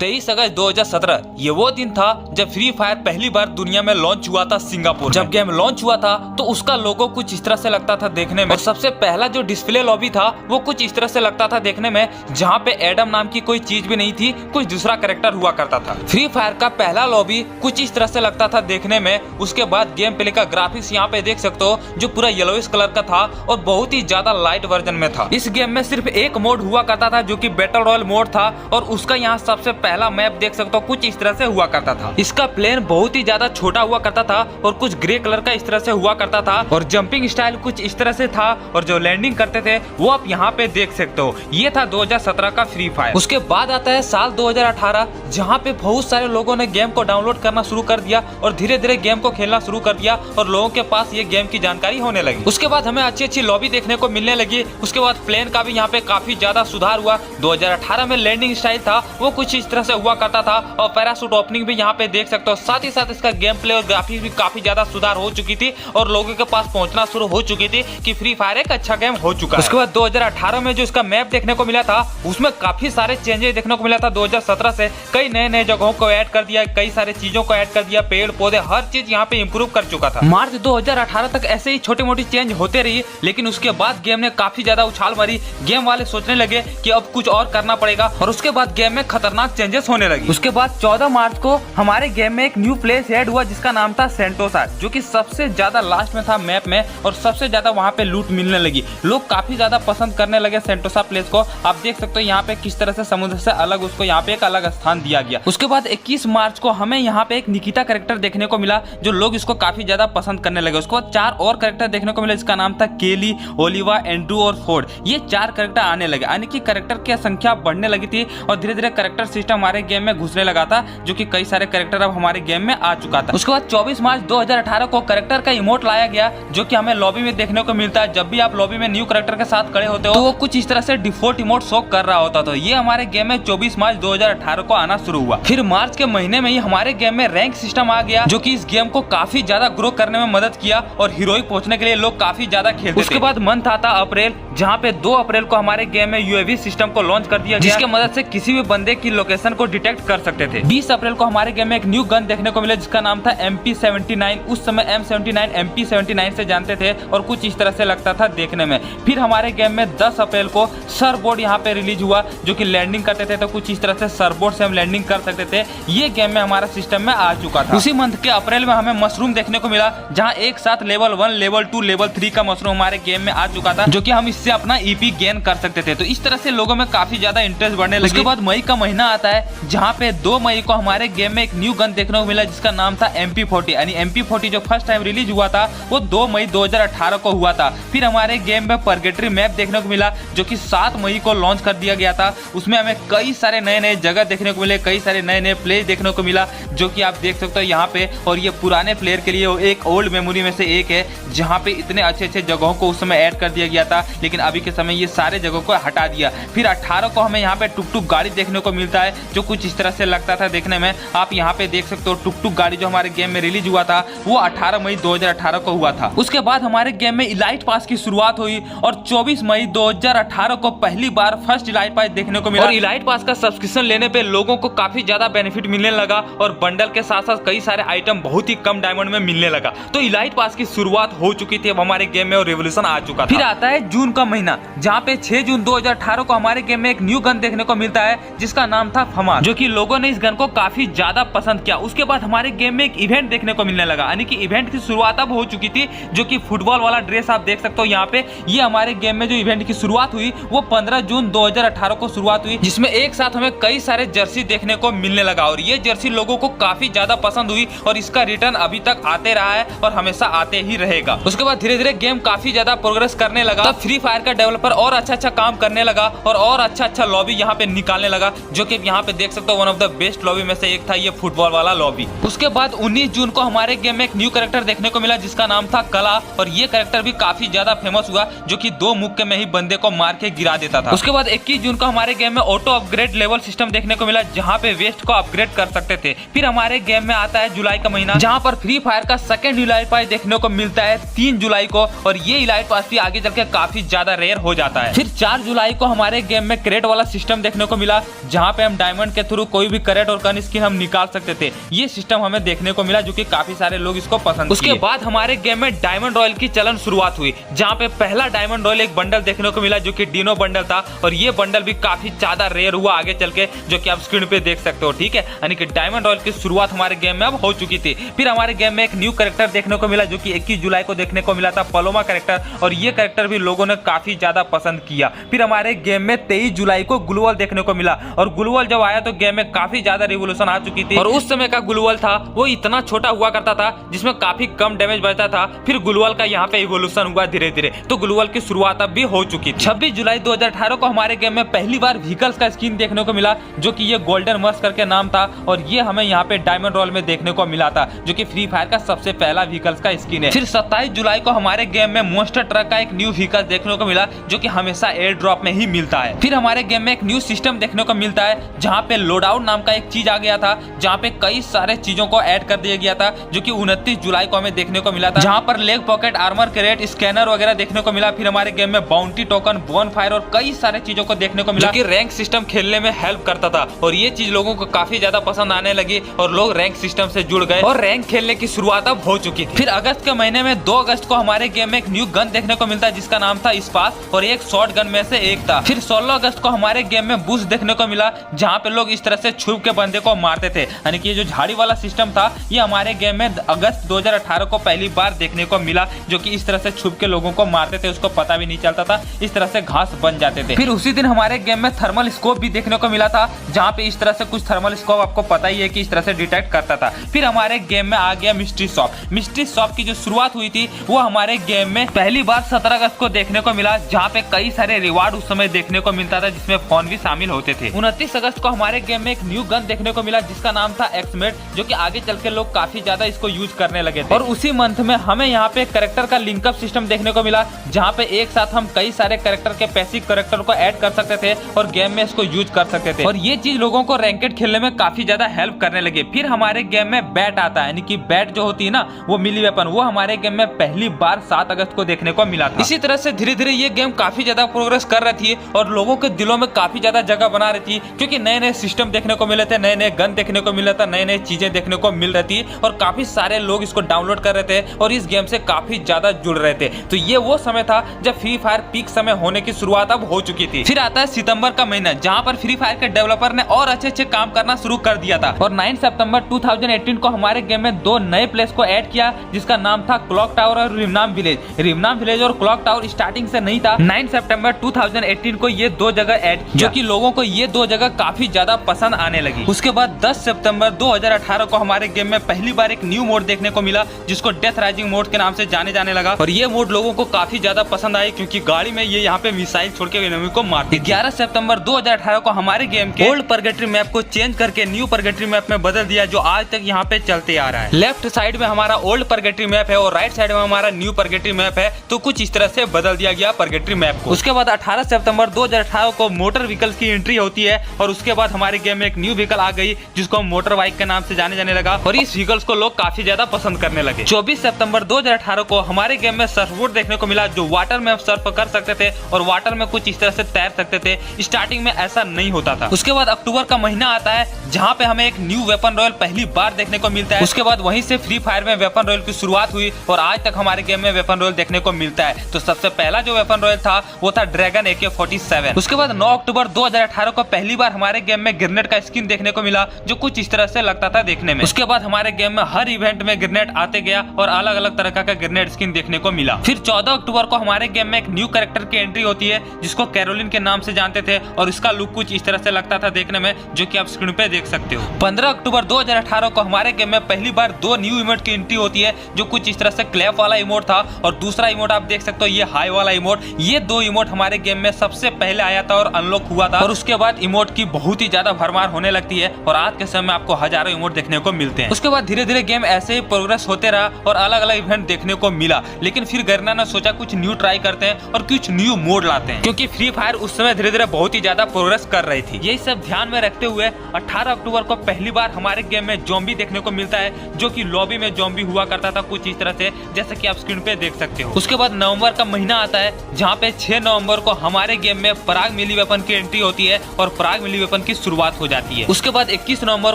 23 अगस्त 2017 ये वो दिन था जब फ्री फायर पहली बार दुनिया में लॉन्च हुआ था सिंगापुर। जब गेम लॉन्च हुआ था तो उसका लोगो कुछ इस तरह से लगता था देखने में, और सबसे पहला जो डिस्प्ले लॉबी था वो कुछ इस तरह से लगता था देखने में, जहाँ पे एडम नाम की कोई चीज भी नहीं थी, कुछ दूसरा कैरेक्टर हुआ करता था। फ्री फायर का पहला लॉबी कुछ इस तरह से लगता था देखने में। उसके बाद गेम प्ले का ग्राफिक्स यहाँ पे देख सकते हो जो पूरा येलोइश कलर का था और बहुत ही ज्यादा लाइट वर्जन में था। इस गेम में सिर्फ एक मोड हुआ करता था जो कि बैटल रॉयल मोड था, और उसका यहाँ सबसे पहला मैप देख सकते हो कुछ इस तरह से हुआ करता था। इसका प्लेन बहुत ही ज्यादा छोटा हुआ करता था और कुछ ग्रे कलर का इस तरह से हुआ करता था, और जंपिंग स्टाइल कुछ इस तरह से था, और जो लैंडिंग करते थे वो आप यहाँ पे देख सकते हो। ये था 2017 का फ्री फायर। उसके बाद आता है साल 2018, जहाँ पे बहुत सारे लोगों ने गेम को डाउनलोड करना शुरू कर दिया और धीरे धीरे गेम को खेलना शुरू कर दिया, और लोगों के पास ये गेम की जानकारी होने लगी। उसके बाद हमें अच्छी अच्छी लॉबी देखने को मिलने लगी। उसके बाद प्लेन का भी यहाँ पे काफी ज्यादा सुधार हुआ। 2018 में लैंडिंग स्टाइल था वो कुछ इस तरह से हुआ करता था, और पैराशूट ओपनिंग भी यहाँ पे देख सकते हो। साथ ही साथ इसका गेम प्ले और ग्राफिक्स भी काफी ज्यादा सुधार हो चुकी थी, और लोगों के पास पहुंचना शुरू हो चुकी थी कि फ्री फायर एक अच्छा गेम हो चुका है। उसके बाद 2018 में जो इसका मैप देखने को मिला था उसमें काफी सारे चेंजेस देखने को मिला था। 2017 से कई नए नए जगहों को ऐड कर दिया, कई सारे चीजों को ऐड कर दिया, पेड़ पौधे हर चीज यहाँ पे इम्प्रूव कर चुका था। मार्च 2018 तक ऐसे ही छोटी मोटी चेंज होते रही, लेकिन उसके बाद गेम ने काफी ज्यादा उछाल मारी। गेम वाले सोचने लगे कि अब कुछ और करना पड़ेगा, और उसके बाद गेम में खतरनाक चेंजेस होने लगी। उसके बाद 14 मार्च को हमारे गेम में एक न्यू प्लेस ऐड हुआ जिसका नाम था सेंटोसा, जो कि सबसे ज्यादा लास्ट में था मैप में, और सबसे ज्यादा वहाँ पे लूट मिलने लगी। लोग काफी ज्यादा पसंद करने लगे सेंटोसा प्लेस को। आप देख सकते हो यहाँ पे किस तरह से समुद्र से अलग उसको यहाँ पे एक अलग स्थान दिया गया। उसके बाद 21 मार्च को हमें यहाँ पे एक निकिता कैरेक्टर देखने को मिला, जो लोग इसको काफी ज्यादा पसंद करने लगे। उसके बाद 4 और कैरेक्टर देखने को मिले जिसका नाम था केली, ओलिवा, एंड्रू और फोर्ड। ये 4 कैरेक्टर आने लगे, यानी कि कैरेक्टर की संख्या बढ़ने लगी थी, और धीरे धीरे कैरेक्टर सिस्टम हमारे गेम में घुसने लगा था, जो कि कई सारे कैरेक्टर अब हमारे गेम में आ चुका था। उसके बाद 24 मार्च 2018 को कैरेक्टर का इमोट लाया गया, जो कि हमें लॉबी में देखने को मिलता है। जब भी आप लॉबी में न्यू कैरेक्टर के साथ खड़े होते हो तो वो कुछ इस तरह से डिफॉल्ट इमोट शो कर रहा होता था। ये हमारे गेम में 24 मार्च 2018 को आना शुरू हुआ। फिर मार्च के महीने में ही हमारे गेम में रैंक सिस्टम आ गया, जो कि इस गेम को काफी ज्यादा ग्रो करने में मदद किया, और हीरोइक पहुंचने के लिए लोग काफी ज्यादा खेलते। उसके बाद मंथ आता अप्रैल, जहाँ पे 2 अप्रैल को हमारे गेम में यूएवी सिस्टम को लॉन्च कर दिया गया, जिसके मदद से किसी भी बंदे की लोकेशन को डिटेक्ट कर सकते थे। 20 अप्रैल को हमारे गेम में एक न्यू गन देखने को मिला जिसका नाम था MP79। उस समय M79 MP79 से जानते थे, और कुछ इस तरह से लगता था देखने में। फिर हमारे गेम में 10 अप्रैल को सरबोर्ड यहाँ पे रिलीज हुआ, जो कि लैंडिंग करते थे, तो कुछ इस तरह से सरबोर्ड से हम लैंडिंग कर सकते थे। ये गेम में हमारा सिस्टम में आ चुका था। उसी मंथ के अप्रैल में हमें मशरूम देखने को मिला, जहाँ एक साथ लेवल 1, लेवल 2, लेवल 3 का मशरूम हमारे गेम में आ चुका था, जो कि हम इससे अपना ईपी गेन कर सकते थे। तो इस तरह से लोगों में काफी ज्यादा इंटरेस्ट बढ़ने लगा। उसके बाद मई का महीना आता है, जहाँ पे 2 मई को हमारे गेम में एक न्यू गन देखने को मिला जिसका नाम था MP40, यानी MP40 जो फर्स्ट टाइम रिलीज हुआ था वो 2 मई 2018 को हुआ था। फिर हमारे गेम में परगेटरी मैप देखने को मिला, जो कि 7 मई को लॉन्च कर दिया गया था। उसमें हमें कई सारे नए नए जगह देखने को मिले, कई सारे नए नए प्लेस देखने को मिला, जो कि आप देख सकते हो यहाँ पे। और ये पुराने प्लेयर के लिए एक ओल्ड मेमोरी में से एक है, जहाँ पे इतने अच्छे अच्छे जगहों को उस समय ऐड कर दिया गया था, लेकिन अभी के समय ये सारे जगहों को हटा दिया। फिर 18 को हमें यहाँ पे टुक टुक गाड़ी देखने को मिलता है, जो कुछ इस तरह से लगता था देखने में। आप यहाँ पे देख सकते हो टुक टुक गाड़ी जो हमारे गेम में रिलीज हुआ था वो 18 मई 2018 को हुआ था। उसके बाद हमारे गेम में इलाइट पास की शुरुआत हुई, और 24 मई 2018 को पहली बार फर्स्ट इलाइट पास देखने को मिला। और इलाइट पास का सब्सक्रिप्शन लेने पे लोगों को काफी ज्यादा बेनिफिट मिलने लगा, और बंडल के साथ साथ कई सारे आइटम बहुत ही कम डायमंड में मिलने लगा। तो इलाइट पास की शुरुआत हो चुकी थी अब हमारे गेम में, और रेवोल्यूशन आ चुका था। फिर आता है जून का महीना, जहाँ पे 6 जून 2018 को हमारे गेम में एक न्यू गन देखने को मिलता है जिसका नाम था फमार, जो कि लोगों ने इस गन को काफी ज्यादा पसंद किया। उसके बाद हमारे गेम में एक इवेंट देखने को मिलने लगा, यानी कि इवेंट की शुरुआत अब हो चुकी थी, जो कि फुटबॉल वाला ड्रेस आप देख सकते हो यहाँ पे। ये हमारे गेम में जो इवेंट की शुरुआत हुई वो 15 जून 2018 को शुरुआत हुई, जिसमें एक साथ हमें कई सारे जर्सी देखने को मिलने लगा, और ये जर्सी लोगों को काफी ज्यादा पसंद हुई, और इसका रिटर्न अभी तक आते रहा है और हमेशा आते ही रहेगा। उसके बाद धीरे धीरे गेम काफी ज्यादा प्रोग्रेस करने लगा। तब फ्री फायर का डेवलपर और अच्छा काम करने लगा, और अच्छा लॉबी यहाँ पे निकालने लगा, जो कि यहाँ पे देख सकते हो one of the best lobby में से एक था ये फुटबॉल वाला लॉबी। उसके बाद 19 जून को हमारे गेम में एक न्यू कैरेक्टर देखने को मिला जिसका नाम था कला, और ये कैरेक्टर भी काफी ज्यादा फेमस हुआ, जो कि 2 मुक्के में ही बंदे को मार के गिरा देता था। उसके बाद 21 जून को हमारे गेम में ऑटो अपग्रेड लेवल सिस्टम देखने को मिला, जहाँ पे वेस्ट को अपग्रेड कर सकते थे। फिर हमारे गेम में आता है जुलाई का महीना, जहाँ पर फ्री फायर का सेकंड इलाइट पास देखने को मिलता है 3 जुलाई को, और ये इलाइट पास भी आगे चल के काफी ज्यादा रेयर हो जाता है। फिर 4 जुलाई को हमारे गेम में क्रेट वाला सिस्टम देखने को मिला, जहाँ पे हम डायमंड के थ्रू कोई भी क्रेट और गन स्किन हम निकाल सकते थे। ये सिस्टम हमें देखने को मिला, जो कि काफी सारे लोग इसको पसंद। उसके बाद हमारे गेम में डायमंड रॉयल की चलन शुरुआत हुई, जहाँ पे पहला डायमंड रॉयल एक बंडल देखने को मिला, जो कि डिनो बंडल था। और ये बंडल भी काफी ज्यादा रेयर हुआ आगे चल के, जो कि आप स्क्रीन पे देख सकते हो। ठीक है, यानी कि डायमंड रॉयल की शुरुआत हमारे गेम में अब हो चुकी थी। फिर हमारे गेम में एक न्यू कैरेक्टर देखने को मिला, जो कि 21 जुलाई को देखने को मिला था, पलोमा कैरेक्टर। और ये कैरेक्टर भी लोगों ने काफी ज्यादा पसंद किया। फिर हमारे गेम में 23 जुलाई को ग्लूवल देखने को मिला, और ग्लूवल जब आया तो गेम में काफी ज्यादा रिवोल्यूशन आ चुकी थी। और उस समय का ग्लूवल था वो इतना छोटा हुआ करता था, जिसमें काफी कम डैमेज बचता था। फिर ग्लूवल का यहाँ पे इवोल्यूशन हुआ धीरे धीरे, तो ग्लूवल की शुरुआत अब भी हो चुकी थी। 26 जुलाई 2018 को हमारे गेम में पहली बार व्हीकल्स का स्किन देखने को मिला, जो कि ये गोल्डन मस्क करके नाम था। और ये हमें यहाँ पे डायमंड रॉयल में देखने को मिला था, जो कि फ्री फायर का सबसे पहला व्हीकल्स का स्किन है। फिर 27 जुलाई को हमारे गेम में मॉन्स्टर ट्रक का एक न्यू व्हीकल देखने को मिला, जो कि हमेशा एयर ड्रॉप में ही मिलता है। फिर हमारे गेम में एक न्यू सिस्टम देखने को मिलता है, जहाँ पे लोडाउट नाम का एक चीज आ गया था, जहाँ पे कई सारे चीजों को ऐड कर दिया गया था, जो कि 29 जुलाई को हमें देखने को मिला था, जहाँ पर leg pocket, armour crate, scanner वगैरह देखने को मिला। फिर हमारे गेम में बाउंटी टोकन, बोन फायर और कई सारे चीजों को देखने को मिला, जो कि रैंक सिस्टम खेलने में हेल्प करता था। और ये चीज लोगों को काफी ज्यादा पसंद आने लगी, और लोग रैंक सिस्टम से जुड़ गए, और रैंक खेलने की शुरुआत अब हो चुकी थी। फिर अगस्त के महीने में 2 अगस्त को हमारे गेम में एक न्यू गन देखने को मिलता है, जिसका नाम था स्पास, और एक शॉर्ट गन में से एक था। फिर 16 अगस्त को हमारे गेम में बूस्ट देखने को मिला, जहाँ पे लोग इस तरह से छुप के बंदे को मारते थे, यानी कि ये जो झाड़ी वाला सिस्टम था, ये हमारे गेम में अगस्त 2018 को पहली बार देखने को मिला, जो कि इस तरह से छुप के लोगों को मारते थे, उसको पता भी नहीं चलता था, इस तरह से घास बन जाते थे। फिर उसी दिन हमारे गेम में थर्मल स्कोप भी देखने को मिला था, जहाँ पे इस तरह से कुछ थर्मल स्कोप आपको पता ही है कि इस तरह से डिटेक्ट करता था। फिर हमारे गेम में आ गया मिस्ट्री शॉप। मिस्ट्री शॉप की जो शुरुआत हुई थी वो हमारे गेम में पहली बार 17 अगस्त को देखने को मिला, जहाँ पे कई सारे रिवार्ड उस समय देखने को मिलता था, जिसमें फोन भी शामिल होते थे। 29 अगस्त को हमारे गेम में एक न्यू गन देखने को मिला, जिसका नाम था एक्समेट, जो कि आगे चल के लोग काफी ज्यादा इसको यूज करने लगे थे। और उसी मंथ में हमें यहाँ पे कैरेक्टर का लिंकअप सिस्टम देखने को मिला, जहाँ पे एक साथ हम कई सारे कैरेक्टर के पैसिव कैरेक्टर को ऐड कर सकते थे और गेम में इसको यूज कर सकते थे। और ये चीज लोगों को रैंकेड खेलने में काफी ज्यादा हेल्प करने लगे। फिर हमारे गेम में बैट आता है, यानी कि बैट जो होती है ना, वो मिली वेपन, वो हमारे गेम में पहली बार 7 अगस्त को देखने को मिला था। इसी तरह से धीरे धीरे ये गेम काफी ज्यादा प्रोग्रेस कर रही थी, और लोगों के दिलों में काफी ज्यादा जगह बना रही थी, क्योंकि नए नए सिस्टम देखने को मिले थे, नए नए गन देखने को मिला था, नई नई चीजें देखने को मिल रही थी, और काफी सारे लोग इसको डाउनलोड कर रहे थे और इस गेम से काफी ज्यादा जुड़ रहे थे। तो ये वो समय था जब फ्री फायर पीक समय होने की शुरुआत अब हो चुकी थी। फिर आता है सितंबर का महीना, जहाँ पर फ्री फायर के डेवलपर ने और अच्छे अच्छे काम करना शुरू कर दिया था। और 9 सितंबर 2018 को हमारे गेम में 2 नए प्लेस को ऐड किया, जिसका नाम था क्लॉक टावर और रिमनाम विलेज। रिमनाम विलेज और क्लॉक टावर स्टार्टिंग से नहीं था। 9 सितंबर 2018 को ये 2 जगह ऐड किया, जो कि लोगों को ये 2 जगह काफी ज्यादा पसंद आने लगी। उसके बाद 10 सितंबर 2018 को हमारे गेम में पहली बार एक न्यू मोड देखने को मिला, जिसको डेथ राइजिंग मोड के नाम से जाने जाने लगा। और ये मोड लोगों को काफी ज्यादा पसंद आई, क्योंकि गाड़ी में ये यहाँ पे मिसाइल छोड़ के एनिमी को मारती। 11 सितंबर 2018 को हमारे गेम के ओल्ड परगेटरी मैप को चेंज करके न्यू परगेटरी मैप में बदल दिया, जो आज तक यहाँ पे चलते आ रहा है। लेफ्ट साइड में हमारा ओल्ड परगेटरी मैप है और राइट साइड में हमारा न्यू परगेटरी मैप है, तो कुछ इस तरह से बदल दिया गया परगेटरी मैप को। उसके बाद 18 सितंबर 2018 को मोटर व्हीकल्स की एंट्री होती है, और उसके बाद हमारे गेम में एक न्यू व्हीकल आ गई, जिसको मोटर बाइक के नाम से जाने जाने लगा, और इस व्हीकल्स को लोग काफी ज्यादा पसंद करने लगे। 24 सितंबर 2018 को हमारे गेम में सर्फबोर्ड देखने को मिला, जो वाटर में सर्फ कर सकते थे और वाटर में कुछ इस तरह से तैर सकते थे। स्टार्टिंग में ऐसा नहीं होता था। उसके बाद अक्टूबर का महीना आता है, जहाँ पे हमें एक न्यू वेपन रॉयल पहली बार देखने को मिलता है। उसके बाद वहीं से फ्री फायर में वेपन रॉयल की शुरुआत हुई, और आज तक हमारे गेम में वेपन रॉयल देखने को मिलता है। तो सबसे पहला जो वेपन रॉयल था वो था ड्रैगन AK-47। उसके बाद 9 अक्टूबर 2018 को पहली बार हमारे गेम में ग्रेनेड का स्किन देखने को मिला, जो कुछ इस तरह से लगता था देखने में। उसके बाद हमारे गेम में हर इवेंट में ग्रेनेड आते गया, और अलग अलग तरह का ग्रेनेड स्किन देखने को मिला। फिर 14 अक्टूबर को हमारे गेम में एक न्यू कैरेक्टर की एंट्री होती है, जिसको कैरोलिन के नाम से जानते थे, और इसका लुक कुछ इस तरह से लगता था देखने में, जो कि आप स्क्रीन पे देख सकते हो। 15 अक्टूबर 2018 को हमारे गेम में पहली बार 2 न्यू इमोट की एंट्री होती है, जो कुछ इस तरह से क्लैप वाला इमोट था, और दूसरा इमोट आप देख सकते हो ये हाई वाला इमोट। ये 2 इमोट हमारे गेम में सबसे पहले आया था और अनलॉक हुआ था, और उसके बाद इमोट की बहुत ही ज्यादा भरमार होने लगती है, और आज के समय में आपको हजारों इमोट देखने को मिलते हैं। उसके बाद धीरे धीरे गेम ऐसे ही प्रोग्रेस होते रहा, और अलग अलग इवेंट देखने को मिला। लेकिन फिर गर्ना ने सोचा कुछ न्यू ट्राई करते हैं और कुछ न्यू मोड लाते हैं, क्योंकि फ्री फायर उस समय धीरे धीरे बहुत ही ज्यादा प्रोग्रेस कर रही थी। यही सब ध्यान में रखते हुए 18 अक्टूबर को पहली बार हमारे गेम में ज़ॉम्बी देखने को मिलता है, जो कि लॉबी में ज़ॉम्बी हुआ करता था कुछ इस तरह से, जैसे कि आप स्क्रीन पे देख सकते हो। उसके बाद नवंबर का महीना आता है, है जहाँ पे 6 नवंबर को हमारे गेम में पराग मिली वेपन की एंट्री होती है और पराग मिली वेपन की शुरुआत हो जाती है। उसके बाद 21 नवंबर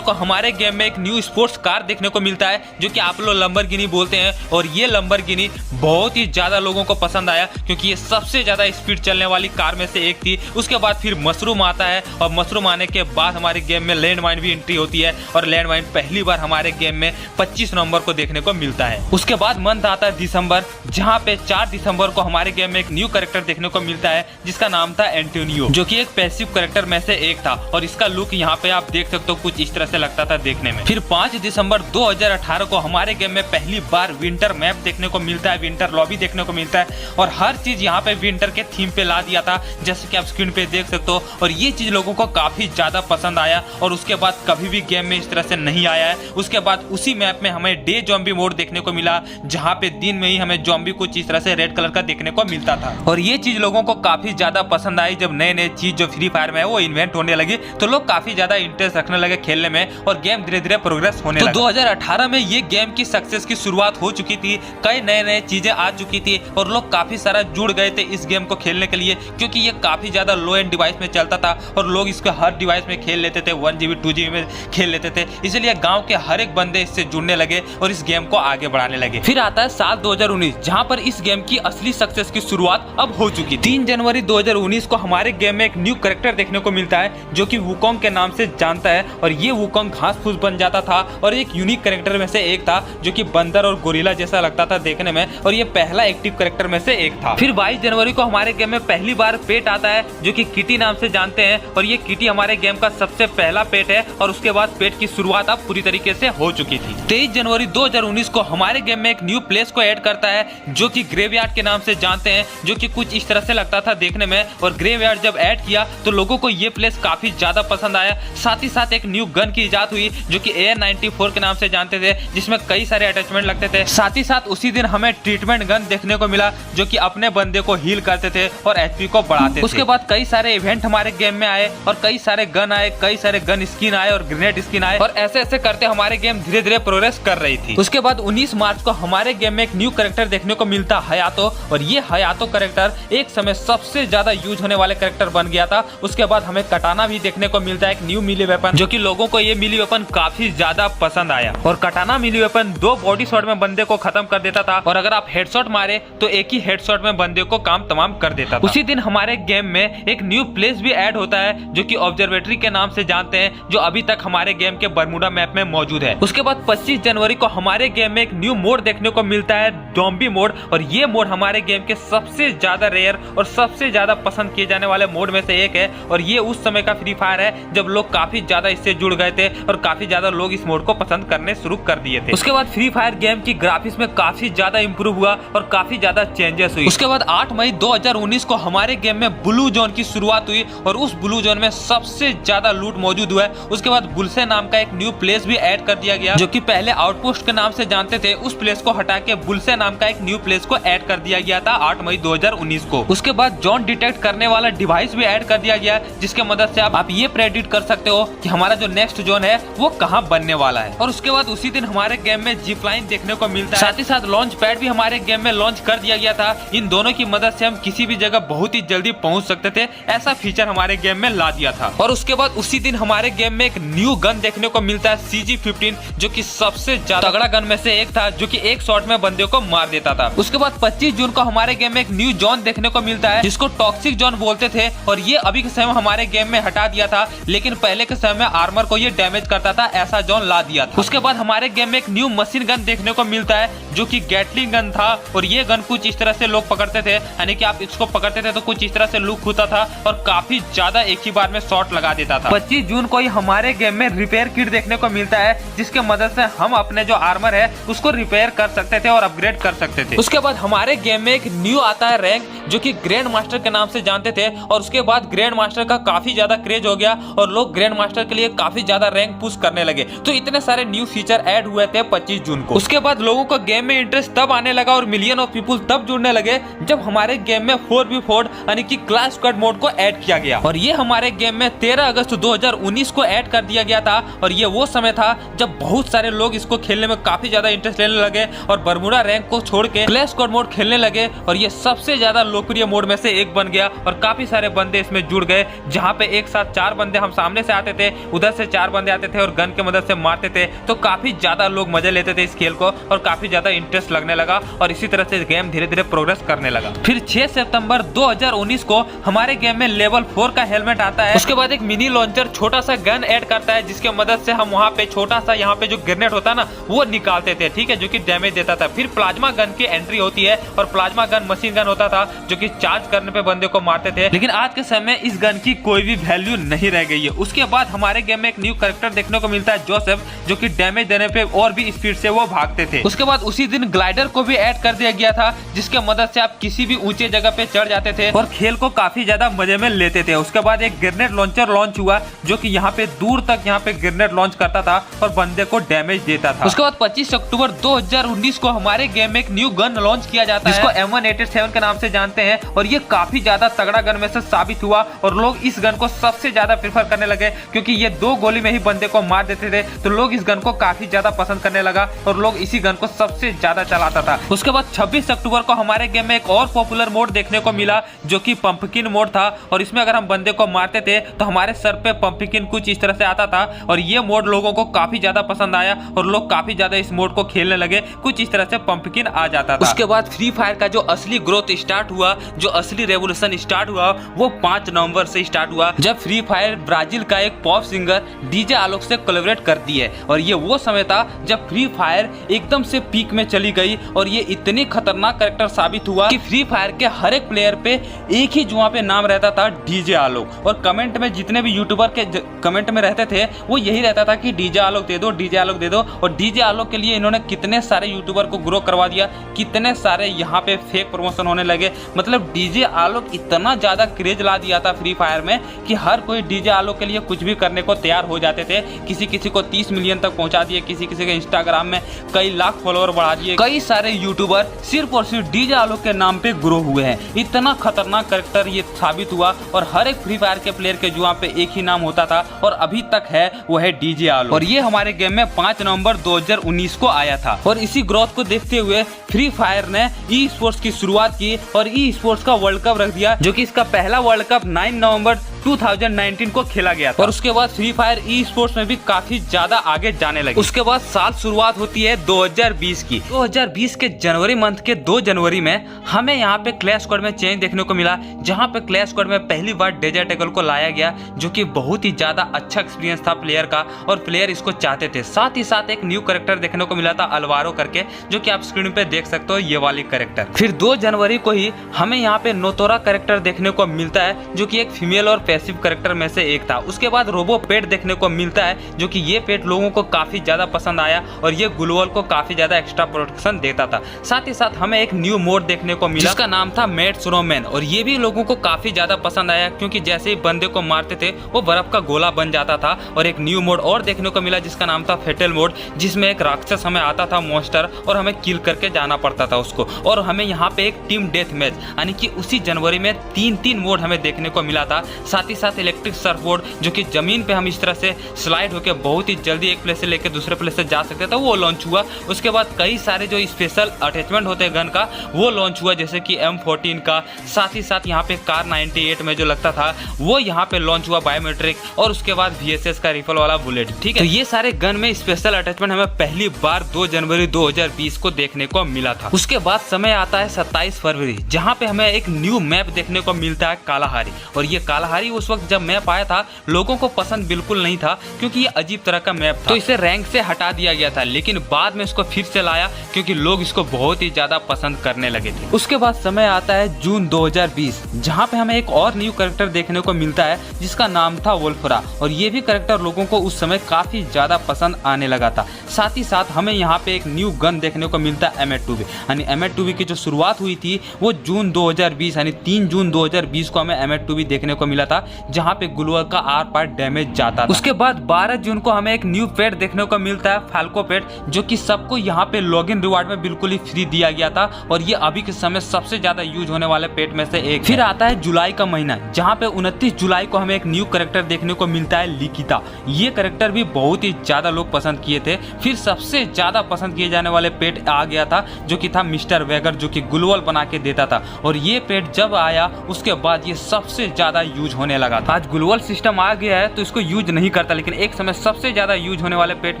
को हमारे गेम में एक न्यू स्पोर्ट्स कार देखने को मिलता है जो कि आप लोग लंबरगिनी बोलते हैं, और ये लंबरगिनी बहुत ही ज्यादा लोगों को पसंद आया क्योंकि ये सबसे ज्यादा स्पीड चलने वाली कार में से एक थी। उसके बाद फिर मशरूम आता है और मशरूम आने के बाद हमारे गेम में लैंडमाइन भी एंट्री होती है और लैंडमाइन पहली बार हमारे गेम में 25 नवंबर को देखने को मिलता है। उसके बाद मंथ आता है दिसंबर, जहाँ पे 4 दिसंबर को हमारे गेम में एक न्यू कैरेक्टर देखने को मिलता है जिसका नाम था एंटोनियो, जो कि एक पैसिव कैरेक्टर में से एक था और इसका लुक यहाँ पे आप देख सकते हो कुछ इस तरह से लगता था देखने में। फिर 5 दिसंबर 2018 को हमारे गेम में पहली बार विंटर मैप देखने को मिलता है, विंटर लॉबी देखने को मिलता है और हर चीज यहाँ पे विंटर के थीम पे ला दिया था जैसे कि आप स्क्रीन पे देख सकते हो, और ये चीज लोगों को काफी ज्यादा पसंद आया और उसके बाद कभी भी गेम में इस तरह से नहीं आया है। उसके बाद उसी मैप में हमें डे जॉम्बी मोड देखने को मिला जहाँ पे दिन में ही हमें जॉम्बी कुछ इस तरह से रेड कलर का देखने को मिलता था और ये चीज लोगों को काफी ज्यादा पसंद आई। जब नए नए चीज जो फ्री फायर में है वो इन्वेंट होने लगी तो लोग काफी ज्यादा इंटरेस्ट रखने लगे खेलने में और गेम धीरे धीरे प्रोग्रेस होने लगा। 2018 में ये गेम की सक्सेस की शुरुआत हो चुकी थी, कई नए नए चीजें आ चुकी थी और लोग काफी सारा जुड़ गए थे इस गेम को खेलने के लिए क्योंकि ये काफी ज्यादा लो एंड डिवाइस में चलता था और लोग इसको हर डिवाइस में खेल लेते थे, 1 GB 2 GB में खेल लेते थे, इसलिए गांव के हर एक बंदे इससे जुड़ने लगे और इस गेम को आगे बढ़ाने लगे। फिर आता है साल 2019 जहां पर इस गेम की असली सक्सेस की शुरुआत अब हो चुकी। 3 जनवरी 2019 को हमारे गेम में एक न्यू कैरेक्टर देखने को मिलता है जो कि वुकोंग के नाम से जानता है और ये वुकोंग घास फूस बन जाता था और एक यूनिक कैरेक्टर में से एक था जो कि बंदर और गोरिल्ला जैसा लगता था देखने में और ये पहला एक्टिव कैरेक्टर में से एक था। फिर 22 जनवरी को हमारे गेम में पहली बार पेट आता है जो कि किटी नाम से जानते हैं और ये किटी हमारे गेम का सबसे पहला पेट है और उसके बाद पेट की शुरुआत अब पूरी तरीके से हो चुकी थी। 23 जनवरी 2019 को हमारे गेम में एक न्यू प्लेस को ऐड करता है जो कि ग्रेवयार्ड के नाम से जानते हैं, जो कि कुछ इस तरह से लगता था देखने में और ग्रेवयार्ड जब ऐड किया तो लोगों को ये प्लेस काफी ज्यादा पसंद आया। साथ ही साथ एक न्यू गन की इजाद हुई जो कि AR-94 के नाम से जानते थे जिसमें कई सारे अटैचमेंट लगते थे। साथ ही साथ उसी दिन हमें ट्रीटमेंट गन देखने को मिला जो कि अपने बंदे को हील करते थे और HP को बढ़ाते थे। उसके बाद कई सारे इवेंट हमारे गेम में आए और कई सारे गन आए, कई सारे गन स्किन आए और ग्रेनेड स्किन आए और ऐसे ऐसे करते हमारे गेम धीरे धीरे प्रोग्रेस कर रही थी। उसके बाद 19 मार्च को हमारे गेम में एक न्यू कैरेक्टर देखने को मिलता हयातो और ये हयातो कैरेक्टर एक समय सबसे ज्यादा यूज होने वाले कैरेक्टर बन गया था। उसके बाद हमें कटाना भी देखने को मिलता है, एक न्यू मिली वेपन जो कि लोगों को ये मिली वेपन काफी ज्यादा पसंद आया और कटाना मिली वेपन 2 बॉडी शॉट में बंदे को खत्म कर देता था और अगर आप हेडशॉट मारे तो एक ही हेडशॉट में बंदे को काम तमाम कर देता था। उसी दिन हमारे गेम में एक न्यू प्लेस भी ऐड होता है जो कि ऑब्जर्वेटरी के नाम से जानते हैं, जो अभी तक हमारे गेम के बरमूडा मैप में मौजूद है। उसके बाद 25 जनवरी को हमारे गेम में एक न्यू मोड देखने को मिलता है, ज़ॉम्बी मोड, और ये मोड हमारे गेम के सबसे ज्यादा रेयर और सबसे ज्यादा पसंद किए जाने वाले मोड में से एक है और ये उस समय का फ्री फायर है जब लोग काफी ज्यादा इससे जुड़ गए थे और काफी ज्यादा लोग इस मोड को पसंद करने शुरू कर दिए थे। उसके बाद फ्री फायर गेम की ग्राफिक्स में काफी ज्यादा इंप्रूव हुआ और काफी ज्यादा चेंजेस हुई। उसके बाद 8 मई 2019 को हमारे गेम में ब्लू जोन की शुरुआत हुई और उस ब्लू जोन में सबसे ज्यादा लूट मौजूद हुआ है। उसके बाद बुलसे नाम का एक न्यू प्लेस भी ऐड कर दिया गया जो कि पहले आउटपोस्ट के नाम से जानते थे, उस प्लेस को हटा के बुलसे नाम का एक न्यू प्लेस को ऐड कर दिया गया था 8 मई 2019 को। उसके बाद जोन डिटेक्ट करने वाला डिवाइस भी ऐड कर दिया गया जिसके मदद से आप ये प्रेडिक्ट कर सकते हो कि हमारा जो नेक्स्ट जोन है वो कहाँ बनने वाला है। और उसके बाद उसी दिन हमारे गेम में जिप लाइन देखने को मिलता है, साथ ही साथ लॉन्च पैड भी हमारे गेम में लॉन्च कर दिया गया था। इन दोनों की मदद से हम किसी भी जगह बहुत ही जल्दी पहुंच सकते थे, ऐसा फीचर हमारे गेम में ला दिया था। और उसके बाद उसी दिन हमारे गेम में एक न्यू गन देखने को मिलता है CG-15 जो कि सबसे ज्यादा तगड़ा गन में से एक था जो कि एक शॉट में बंदे को मार देता था। उसके बाद 25 जून को हमारे गेम में एक न्यू जोन देखने को मिलता है जिसको टॉक्सिक जोन बोलते थे और ये अभी के समय हमारे गेम में हटा दिया था, लेकिन पहले के समय में आर्मर को ये डैमेज करता था, ऐसा जोन ला दिया था। उसके बाद हमारे गेम में एक न्यू मशीन गन देखने को मिलता है जो कि गैटलिंग गन था और ये गन कुछ इस तरह से लोग पकड़ते थे, यानी कि आप इसको पकड़ते थे तो कुछ इस तरह से लुक होता था और काफी ज्यादा एक ही बार में शॉट लगा देता था। 25 जून को ही हमारे गेम में रिपेयर किट देखने को मिलता है जिसके मदद से हम अपने जो आर्मर है उसको रिपेयर कर सकते थे और अपग्रेड कर सकते थे। उसके बाद हमारे गेम में एक न्यू आता है रैंक जो कि ग्रैंड मास्टर के नाम से जानते थे और उसके बाद ग्रैंड मास्टर का काफी ज्यादा क्रेज हो गया और लोग ग्रैंड मास्टर के लिए काफी ज्यादा रैंक पुश करने लगे, तो इतने सारे न्यू फीचर ऐड हुए थे 25 जून को। उसके बाद लोगों को गेम गेम में इंटरेस्ट तब आने लगा और मिलियन ऑफ पीपल तब जुड़ने लगे जब हमारे गेम में 4v4 यानी कि क्लैश स्क्वाड मोड को ऐड किया गया। और ये हमारे गेम में 13 अगस्त 2019 को ऐड कर दिया गया था। और ये वो समय था जब बहुत सारे लोग इसको खेलने में काफी ज्यादा इंटरेस्ट लेने लगे और बरमूडा रैंक को छोड़ के क्लैश स्क्वाड मोड खेलने लगे। और ये सबसे ज्यादा लोकप्रिय मोड में से एक बन गया और काफी सारे बंदे इसमें जुड़ गए, जहाँ पे एक साथ 4 बंदे हम सामने से आते थे, उधर से 4 बंदे आते थे और गन की मदद से मारते थे। तो काफी ज्यादा लोग मजे लेते थे इस खेल को और काफी ज्यादा इंटरेस्ट लगने लगा और इसी तरह से गेम धीरे धीरे प्रोग्रेस करने लगा। फिर 6 सितंबर 2019 को हमारे गेम में लेवल 4 का हेलमेट आता है। उसके बाद एक मिनी लॉन्चर छोटा सा गन ऐड करता है, जिसके मदद से हम वहाँ पे छोटा सा यहाँ पे जो ग्रेनेड होता है ना वो निकालते थे, ठीक है, जो कि डैमेज देता था। फिर प्लाज्मा गन की एंट्री होती है और प्लाज्मा गन मशीन गन होता था जो कि चार्ज करने पे बंदे को मारते थे। लेकिन आज के समय इस गन की कोई भी वैल्यू नहीं रह गई है। उसके बाद हमारे गेम में एक न्यू कैरेक्टर देखने को मिलता है जोसेफ, जो कि डैमेज देने पे और भी स्पीड से वो भागते थे। उसके बाद उसी दिन ग्लाइडर को भी ऐड कर दिया गया था, जिसके मदद से आप किसी भी ऊंचे जगह पे चढ़ जाते थे और खेल को काफी ज्यादा मजे में लेते थे। उसके बाद एक ग्रेनेड लॉन्चर लॉन्च हुआ जो कि यहाँ पे दूर तक यहाँ पे ग्रेनेड लॉन्च करता था और बंदे को डैमेज देता था। उसके बाद 25 अक्टूबर 2019 को हमारे गेम में एक न्यू गन लॉन्च किया जाता है, जिसको M187 के नाम से जानते हैं। और ये काफी ज्यादा तगड़ा गन में से साबित हुआ और लोग इस गन को सबसे ज्यादा प्रेफर करने लगे, क्योंकि ये 2 गोली में ही बंदे को मार देते थे। तो लोग इस गन को काफी ज्यादा पसंद करने लगा और लोग इसी गन को सबसे ज्यादा चलाता था। उसके बाद 26 अक्टूबर को हमारे गेम में एक और पॉपुलर मोड देखने को मिला जो कि पंपकिन मोड था। और इसमें अगर हम बंदे को मारते थे तो हमारे सर पे पंपकिन कुछ इस तरह से आता था और ये मोड लोगों को काफी ज्यादा पसंद आया और लोग काफी ज्यादा इस मोड को खेलने लगे। कुछ इस तरह से पंपकिन आ जाता था। उसके बाद फ्री फायर का जो असली ग्रोथ स्टार्ट हुआ, जो असली रेवोल्यूशन स्टार्ट हुआ, वो 5 नवंबर से स्टार्ट हुआ जब फ्री फायर ब्राजील का एक पॉप सिंगर डीजे आलोक से कोलैबोरेट करती है। और ये वो समय था जब फ्री फायर एकदम से पीक में चली गई और ये इतनी खतरनाक कैरेक्टर साबित हुआ कि फ्री फायर के हर एक प्लेयर पे एक ही जुआ पे नाम रहता था डीजे आलोक। और कमेंट में जितने भी यूट्यूबर के कमेंट में रहते थे वो यही रहता था कि डीजे आलोक दे दो, डीजे आलोक दे दो। और डीजे आलोक के लिए इन्होंने कितने सारे यूट्यूबर को ग्रो करवा दिया, कितने सारे यहाँ पे फेक प्रमोशन होने लगे। मतलब डीजे आलोक इतना ज्यादा क्रेज ला दिया था फ्री फायर में कि हर कोई डीजे आलोक के लिए कुछ भी करने को तैयार हो जाते थे। किसी किसी को 30 मिलियन तक पहुंचा दिए, किसी किसी के इंस्टाग्राम में कई लाख फॉलोअर बढ़ा दिए। कई सारे यूट्यूबर सिर्फ और सिर्फ डीजे आलोक के नाम पे ग्रो हुए हैं। इतना खतरनाक कैरेक्टर ये साबित हुआ और हर एक फ्री फायर के प्लेयर के जुआ पे एक ही नाम होता था और अभी तक है, वो है डीजे आलोक। और ये हमारे गेम में 5 नवंबर 2019 को आया था। और इसी ग्रोथ को देखते हुए फ्री फायर ने ई स्पोर्ट्स की शुरुआत की और ई स्पोर्ट्स का वर्ल्ड कप रख दिया, जो कि इसका पहला वर्ल्ड कप 9 नवंबर 2019 को खेला गया था। और उसके बाद फ्री फायर ई स्पोर्ट्स में भी काफी ज्यादा आगे जाने लगे। उसके बाद साल शुरुआत होती है 2020 की। 2020 के जनवरी मंथ के 2 जनवरी में हमें यहाँ पे क्लैश स्क्वाड में चेंज देखने को मिला, जहाँ पे क्लैश स्क्वाड में पहली बार डेजर्ट ईगल को लाया गया, जो कि बहुत ही ज्यादा अच्छा एक्सपीरियंस था प्लेयर का और प्लेयर इसको चाहते थे। साथ ही साथ एक न्यू कैरेक्टर देखने को मिला था अल्वारो करके, जो कि आप स्क्रीन पे देख सकते हो, ये वाली कैरेक्टर। फिर 2 जनवरी को ही हमें यहाँ पे नोतोरा कैरेक्टर देखने को मिलता है, जो कि एक फीमेल और पैसिव कैरेक्टर में से एक था। उसके बाद रोबो पेट देखने को मिलता है, जो कि ये पेट लोगों को काफी ज्यादा पसंद आया और ये ग्लूवल को काफी ज्यादा एक्स्ट्रा प्रोटेक्शन देता था। साथ ही साथ हमें एक न्यू मोड देखने को मिला जिसका नाम था मेड स्नोमैन और ये भी लोगों को काफी ज्यादा पसंद आया, क्योंकि जैसे ही बंदे को मारते थे वो बर्फ का गोला बन जाता था। और एक न्यू मोड और देखने को मिला जिसका नाम था फेटल मोड, जिसमें एक राक्षस हमें आता था मॉन्स्टर और हमें किल करके जाना पड़ता था उसको। और हमें यहाँ पे एक टीम डेथ मैच यानी कि उसी जनवरी में 3 मोड हमें देखने को मिला था। साथ ही साथ इलेक्ट्रिक सर्फ बोर्ड, जो कि जमीन पे हम इस तरह से स्लाइड होकर बहुत ही जल्दी एक प्लेस से लेकर दूसरे प्लेस से जा सकते थे, वो लॉन्च हुआ। उसके बाद कई सारे जो स्पेशल अटैचमेंट होते हैं गन का वो लॉन्च हुआ, जैसे कि M14 का। साथ ही साथ यहाँ पे कार 98 में जो लगता था वो यहाँ पे लॉन्च हुआ बायोमेट्रिक। और उसके बाद VSS का रिफल वाला बुलेट, ठीक है। तो ये सारे गन में स्पेशल अटैचमेंट हमें पहली बार 2 जनवरी 2020 को देखने को मिला था। उसके बाद समय आता है 27 फरवरी, जहाँ पे हमें एक न्यू मैप देखने को मिलता है कालाहारी। और ये कालाहारी उस वक्त जब मैप आया था लोगों को पसंद बिल्कुल नहीं था, क्योंकि ये अजीब तरह का मैप था, तो इसे रैंक से हटा दिया गया था। लेकिन बाद में इसको फिर से लाया क्योंकि लोग इसको बहुत ही ज्यादा पसंद करने लगे थे। उसके बाद समय आता है जून 2020, जहाँ पे हमें एक और न्यू कैरेक्टर देखने को मिलता है जिसका नाम था वोल्फ्रा। और ये भी कैरेक्टर लोगों को उस समय काफी ज्यादा पसंद आने लगा था। साथ ही साथ हमें यहाँ पे एक न्यू गन देखने को मिलता है M8-2B। यानी M8-2B की जो शुरुआत हुई थी वो जून 2020 यानी 3 जून 2020 को हमें M8-2B देखने को मिला था, जहाँ पे ग्लूवॉल का आर पार डैमेज जाता था। उसके बाद 12 जून को हमें एक न्यू पेट देखने को मिलता है, फाल्को पेट, जो कि सबको यहाँ पे लॉगिन रिवार्ड में बिल्कुल ही फ्री दिया गया था और ये अभी के समय सबसे ज्यादा यूज होने वाले पेट में से एक। फिर आता है जुलाई का महीना, जहाँ पे 29 जुलाई को हमें एक न्यू कैरेक्टर देखने को मिलता है, लिखिता। ये कैरेक्टर भी बहुत ही ज्यादा लोग पसंद किए थे। फिर सबसे ज्यादा पसंद किए जाने वाले पेट आ गया था, जो कि था मिस्टर वेगर, जो कि ग्लूवॉल बना के देता था। और ये पेट जब आया उसके बाद ये सबसे ज्यादा यूज होने लगा था। आज ग्लूवॉल सिस्टम आ गया है तो इसको यूज नहीं करता, लेकिन एक समय सबसे ज्यादा यूज होने वाले पेट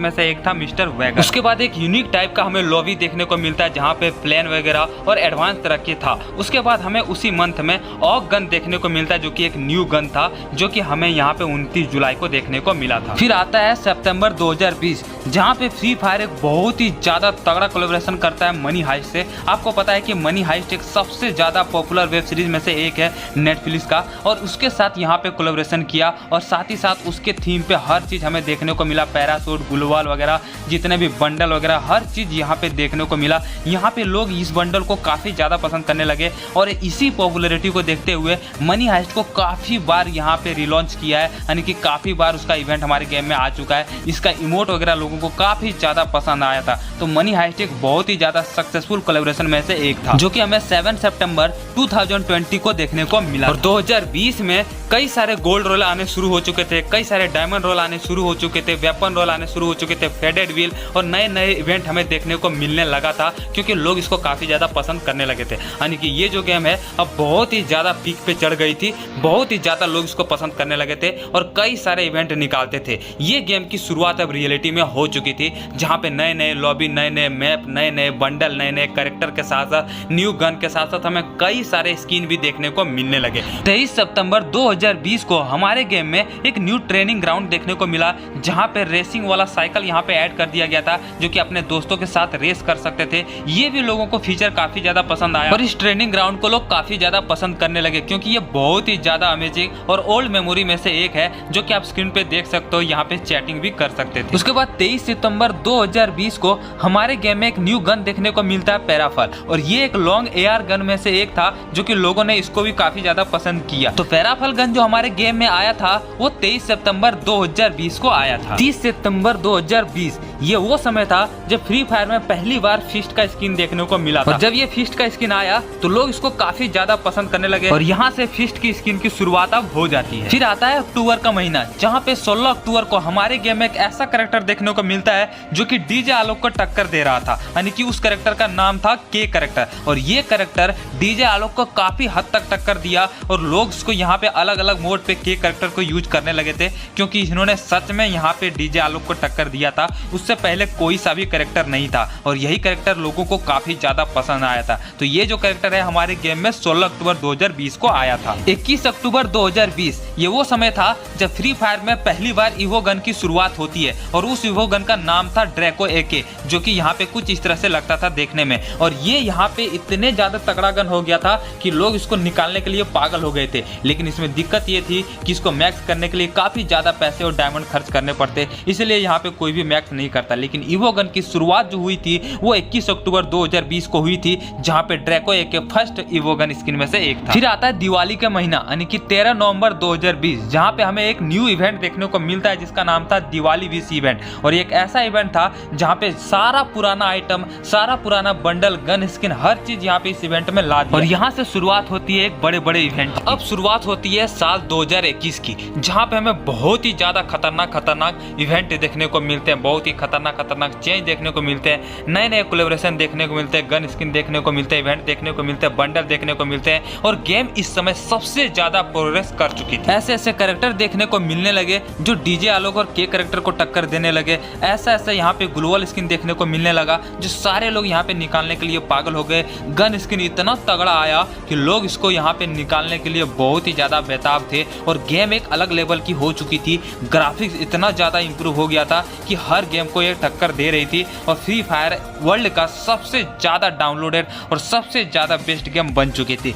में से एक था मिस्टर वेगर। उसके बाद एक यूनिक टाइप का हमें लॉबी देखने को मिलता है, जहाँ पे प्लेन वगैरह और एडवांस तरह के था। उसके बाद हमें उसी मंथ में ऑग गन देखने को मिलता है, जो कि एक न्यू गन था, जो कि हमें यहाँ पे 29 जुलाई को देखने को मिला था। फिर आता है सितंबर 2020, जहाँ पे फ्री फायर एक बहुत ही ज्यादा तगड़ा कोलैबोरेशन करता है मनी हाइस्ट से। आपको पता है कि मनी हाइस्ट एक सबसे ज्यादा पॉपुलर वेब सीरीज में से एक है नेटफ्लिक्स का, और उसके साथ यहाँ पे कोलैबोरेशन किया और साथ ही साथ उसके थीम पे हर चीज हमें देखने को मिला, पैरासूट, ग्लूवॉल वगैरह, जितने भी बंडल वगैरह, हर चीज यहाँ पे देखने को मिला। यहाँ पे लोग इस बंडल को काफी ज्यादा पसंद करने लगे और इसी पॉपुलैरिटी को देखते हुए मनी हाइस्ट को काफी बार यहाँ पे रिलॉन्च किया है, यानी कि काफी बार उसका इवेंट हमारे गेम में आ चुका है। इसका इमोट वगैरह लोगों को काफी ज्यादा पसंद आया था। तो मनी हाइस्ट एक बहुत ही ज्यादा सक्सेसफुल कोलैबोरेशन में से एक था, जो कि हमें 7 सितंबर 2020 को देखने को मिला। और 2020 में कई सारे गोल्ड रोल आने शुरू हो चुके थे, कई सारे डायमंड रोल आने शुरू हो चुके थे, वेपन रोल आने शुरू हो चुके थे, फेडेड व्हील और नए नए इवेंट हमें देखने को मिलने लगा था, क्योंकि लोग इसको काफी ज्यादा पसंद करने लगे थे। यानी कि ये जो गेम है अब बहुत ही ज्यादा पीक पे चढ़ गई थी, बहुत ही ज्यादा लोग इसको पसंद करने लगे थे और कई सारे इवेंट निकालते थे। ये गेम की शुरुआत अब रियलिटी में हो चुकी थी, जहाँ पे नए नए लॉबी, नए नए मैप, नए नए बंडल, नए नए कैरेक्टर के साथ साथ न्यू गन के साथ साथ हमें कई सारे स्किन भी देखने को मिलने लगे। 23 सितंबर 2020 को हमारे गेम में एक न्यू ट्रेनिंग ग्राउंड देखने को मिला, जहाँ पे रेसिंग वाला साइकिल यहाँ पे ऐड कर दिया गया था, जो कि अपने दोस्तों के साथ रेस कर सकते थे। ये भी लोगों को फीचर काफी ज्यादा पसंद आया और इस ट्रेनिंग ग्राउंड को लोग काफी ज्यादा पसंद करने लगे, क्योंकि ये बहुत ही ज्यादा अमेजिंग और ओल्ड मेमोरी में से एक है, जो कि आप स्क्रीन पे देख सकते हो। यहाँ पे चैटिंग भी कर सकते थे। उसके बाद 23 सितंबर 2020 को हमारे गेम में एक न्यू गन देखने को मिलता है, पैराफल, और ये एक लॉन्ग एआर गन में से एक था, जो कि लोगों ने इसको भी काफी ज्यादा पसंद किया। तो पैराफल गन जो हमारे गेम में आया था वो 23 सितंबर 2020 को आया था। 30 सितंबर 2020 ये वो समय था जब फ्री फायर में पहली बार फिस्ट का स्किन देखने को मिला था। और जब ये फिस्ट का स्किन आया तो लोग इसको काफी ज्यादा पसंद करने लगे और यहाँ से फिस्ट की स्किन की शुरुआत अब हो जाती है। फिर आता है अक्टूबर का महीना, जहाँ पे 16 अक्टूबर को हमारे गेम में एक ऐसा कैरेक्टर देखने को मिलता है जो कि डीजे आलोक को टक्कर दे रहा था, यानी कि उस कैरेक्टर का नाम था के कैरेक्टर। और ये कैरेक्टर डीजे आलोक को काफी हद तक टक्कर दिया और लोग इसको यहाँ पे अलग अलग मोड पे के कैरेक्टर को यूज करने लगे थे, क्योंकि इन्होंने सच में यहाँ पे डीजे आलोक को टक्कर दिया था। उससे पहले कोई सा भी कैरेक्टर नहीं था और यही कैरेक्टर लोगों को काफी ज्यादा पसंद आया था। तो ये जो कैरेक्टर है हमारे गेम में 16 अक्टूबर 2020 को आया था। 21 अक्टूबर 2020 ये वो समय था जब फ्री फायर में पहली बार इवो गन की शुरुआत होती है और उस इवो गन का नाम था ड्रैको एके, जो कि यहाँ पे कुछ इस तरह से लगता था देखने में। और ये यहाँ पे इतने ज्यादा तगड़ा गन हो गया था कि लोग इसको निकालने के लिए पागल हो गए थे। लेकिन इसमें दिक्कत ये थी कि इसको मैक्स करने के लिए काफी ज्यादा पैसे और डायमंड खर्च करने पड़ते, इसलिए यहाँ पे कोई भी मैक्स नहीं करता। लेकिन इवो गन की शुरुआत जो हुई थी वो 21 अक्टूबर 2020 को हुई थी, जहाँ पे ड्रैको एके फर्स्ट इवो गन स्किन में से एक था। फिर आता है दिवाली का महीना, यानी कि 13 नवंबर 2020, जहाँ पे हमें एक न्यू इवेंट देखने को मिलता है जिसका नाम था दिवाली विश इवेंट। और एक ऐसा इवेंट था जहाँ पे सारा पुराना आइटम, सारा पुराना बंडल, गन स्किन, हर चीज यहाँ पे इस इवेंट में ला दिया। और यहाँ से शुरुआत होती है एक बड़े बड़े इवेंट। अब शुरुआत होती है साल 2021 की, जहाँ पे हमें बहुत ही ज्यादा खतरनाक इवेंट देखने को मिलते हैं, बहुत ही खतरनाक चेंज देखने को मिलते हैं, नए नए कोलैबोरेशन देखने को मिलते हैं, गन स्किन देखने को मिलते हैं, इवेंट देखने को मिलते हैं, बंडल देखने को मिलते हैं। और गेम इस समय सबसे ज्यादा प्रोग्रेस कर चुकी थी। ऐसे ऐसे कैरेक्टर देखने को मिलने लगे जो डीजे आलोक और के कैरेक्टर को टक्कर देने लगे। ऐसा यहाँ पे ग्लूवॉल स्किन देखने को मिलने लगा जो सारे लोग यहाँ पे निकालने के लिए पागल हो गए। गन स्किन इतना तगड़ा आया कि लोग इसको यहाँ पे निकालने के लिए बहुत ही ज्यादा बेताब थे और गेम एक अलग लेवल की हो चुकी थी। ग्राफिक्स इतना ज्यादा इंप्रूव हो गया था कि हर गेम को ये टक्कर दे रही थी और फ्री फायर वर्ल्ड का सबसे ज्यादा डाउनलोडेड और सबसे ज्यादा बेस्ट गेम बन चुकी थी।